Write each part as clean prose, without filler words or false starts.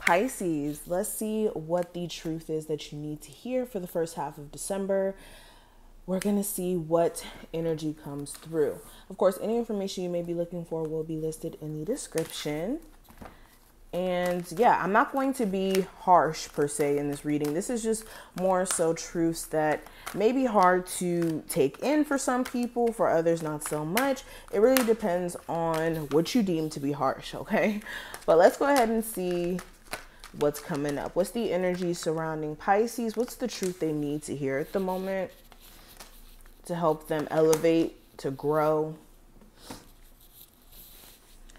Pisces, let's see what the truth is that you need to hear for the first half of December. We're going to see what energy comes through. Of course, any information you may be looking for will be listed in the description. And yeah, I'm not going to be harsh per se in this reading. This is just more so truths that may be hard to take in for some people, for others not so much. It really depends on what you deem to be harsh, okay? But let's go ahead and see what's coming up. What's the energy surrounding Pisces? What's the truth they need to hear at the moment to help them elevate, to grow?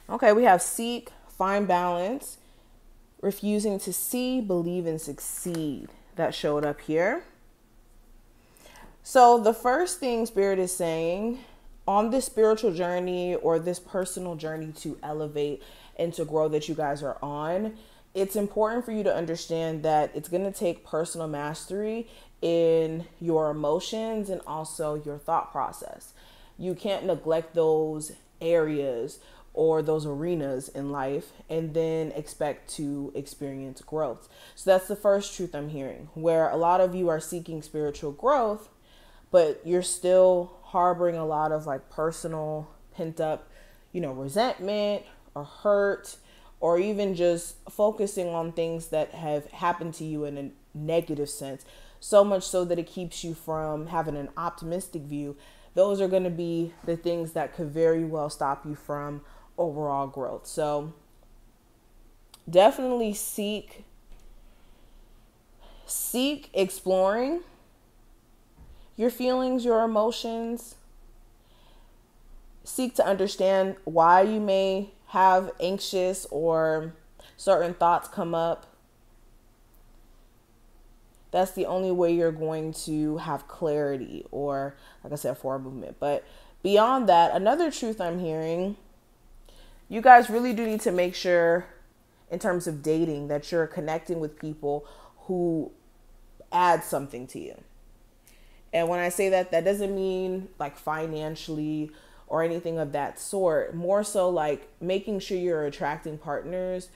Okay, we have seek, find balance, refusing to see, believe, and succeed. That showed up here. So the first thing Spirit is saying on this spiritual journey or this personal journey to elevate and to grow that you guys are on, it's important for you to understand that it's going to take personal mastery in your emotions and also your thought process. You can't neglect those areas or those arenas in life and then expect to experience growth. So that's the first truth I'm hearing, where a lot of you are seeking spiritual growth, but you're still harboring a lot of like personal pent up, resentment or hurt, or even just focusing on things that have happened to you in a negative sense, so much so that it keeps you from having an optimistic view. Those are going to be the things that could very well stop you from overall growth. So definitely seek exploring your feelings, your emotions. Seek to understand why you may have anxious or certain thoughts come up. That's the only way you're going to have clarity or, like I said, forward movement. But beyond that, another truth I'm hearing, you guys really do need to make sure in terms of dating that you're connecting with people who add something to you. And when I say that, that doesn't mean like financially or anything of that sort. More so like making sure you're attracting partners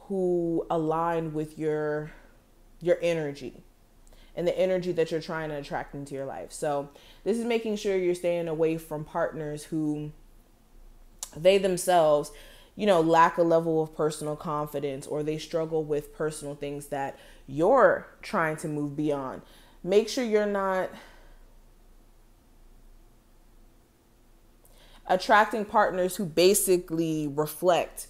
who align with your energy and the energy that you're trying to attract into your life. So this is making sure you're staying away from partners who they themselves, lack a level of personal confidence, or they struggle with personal things that you're trying to move beyond. Make sure you're not attracting partners who basically reflect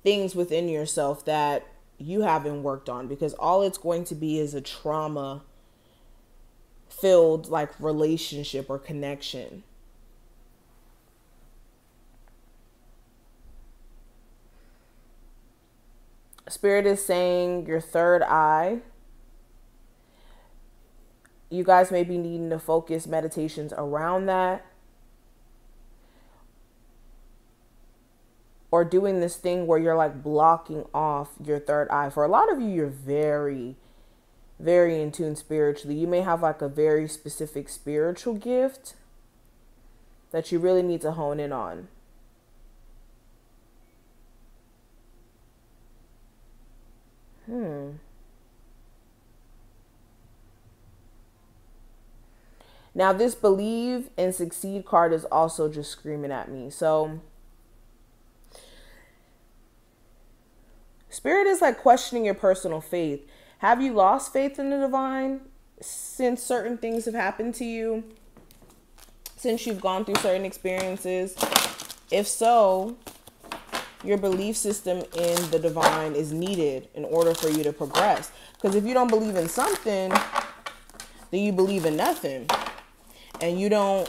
things within yourself that you haven't worked on, because all it's going to be is a trauma filled like relationship or connection. Spirit is saying your third eye. You guys may be needing to focus meditations around that, or doing this thing where you're like blocking off your third eye. For a lot of you, you're very, very in tune spiritually. You may have like a very specific spiritual gift that you really need to hone in on. Now this believe and succeed card is also just screaming at me. So Spirit is like questioning your personal faith. Have you lost faith in the divine since certain things have happened to you? Since you've gone through certain experiences? If so, your belief system in the divine is needed in order for you to progress. Because if you don't believe in something, then you believe in nothing. And you don't...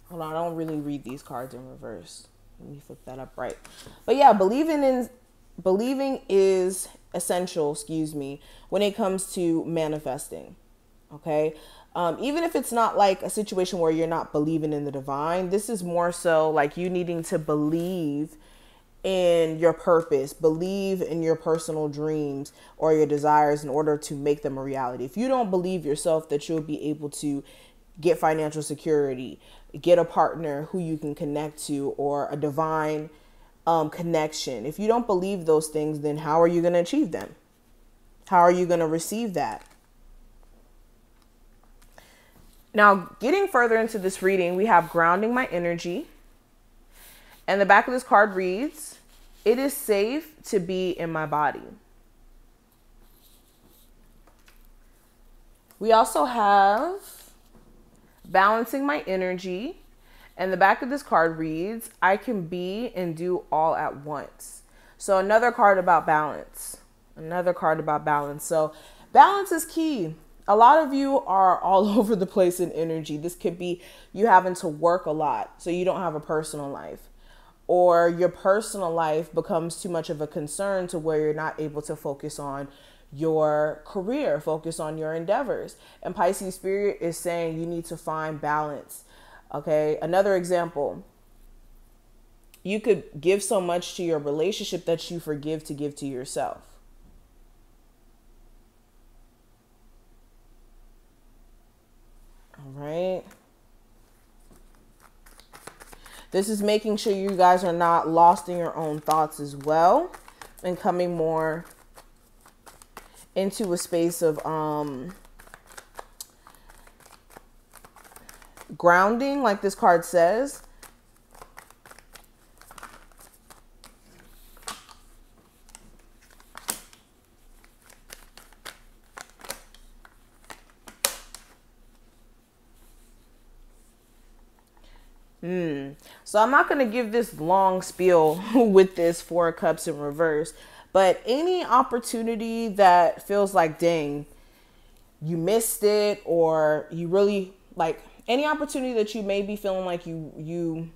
Hold on, I don't really read these cards in reverse. Let me flip that up right. But yeah, believing is essential, when it comes to manifesting. Okay. Even if it's not like a situation where you're not believing in the divine, this is more so like you needing to believe in your purpose, believe in your personal dreams or your desires in order to make them a reality. If you don't believe yourself that you'll be able to get financial security, get a partner who you can connect to, or a divine connection, if you don't believe those things, then how are you going to achieve them? How are you going to receive that? Now, getting further into this reading, we have grounding my energy. And the back of this card reads, it is safe to be in my body. We also have balancing my energy. And the back of this card reads, I can be and do all at once. So another card about balance. Another card about balance. So balance is key. A lot of you are all over the place in energy. This could be you having to work a lot, so you don't have a personal life. Or your personal life becomes too much of a concern to where you're not able to focus on your career, focus on your endeavors. And Pisces Spirit is saying you need to find balance. Okay, another example. You could give so much to your relationship that you forgive to give to yourself. All right. This is making sure you guys are not lost in your own thoughts as well, and coming more into a space of grounding, like this card says. So I'm not going to give this long spiel with this Four of Cups in reverse, but any opportunity that feels like, dang, you missed it, or you really like any opportunity that you may be feeling like you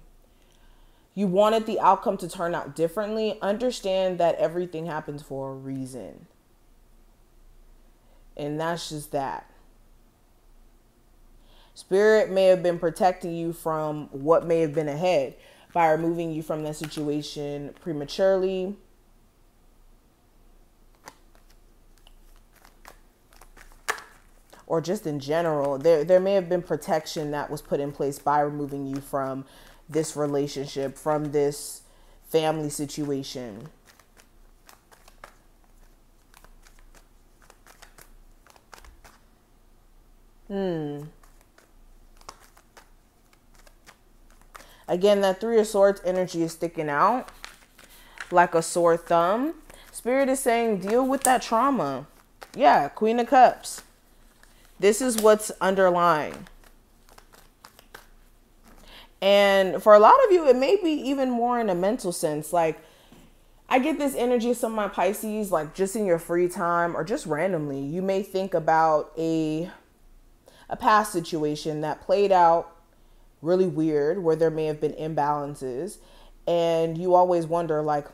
wanted the outcome to turn out differently, understand that everything happens for a reason. And that's just that. Spirit may have been protecting you from what may have been ahead by removing you from that situation prematurely. Or just in general, there may have been protection that was put in place by removing you from this relationship, from this family situation. Again, that Three of Swords energy is sticking out like a sore thumb. Spirit is saying deal with that trauma. Yeah, Queen of Cups. This is what's underlying. And for a lot of you, it may be even more in a mental sense. Like, I get this energy of some of my Pisces, like just in your free time or just randomly, you may think about a past situation that played out really weird, where there may have been imbalances, and you always wonder like,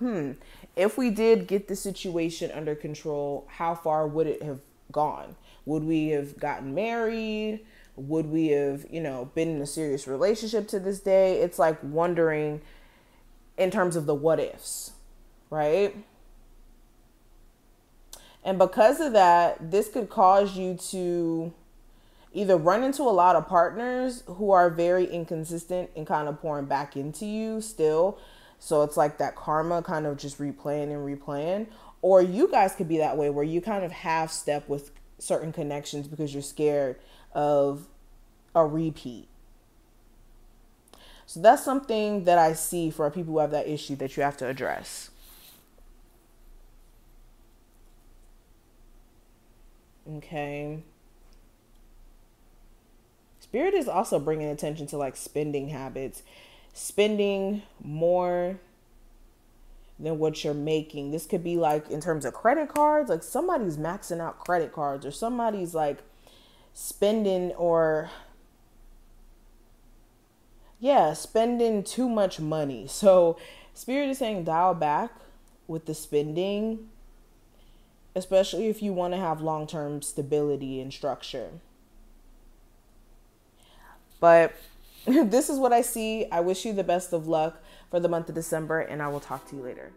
if we did get the situation under control, how far would it have gone? Would we have gotten married? Would we have, been in a serious relationship to this day? It's like wondering in terms of the what ifs, right? And because of that, this could cause you to either run into a lot of partners who are very inconsistent and kind of pouring back into you still. So it's like that karma kind of just replaying. Or you guys could be that way where you kind of half step with certain connections because you're scared of a repeat. So that's something that I see for people who have that issue that you have to address. Okay. Spirit is also bringing attention to like spending habits, spending more than what you're making. This could be like in terms of credit cards, like somebody's maxing out credit cards, or somebody's like spending spending too much money. So Spirit is saying dial back with the spending, especially if you want to have long-term stability and structure. But This is what I see. I wish you the best of luck for the month of December, and I will talk to you later.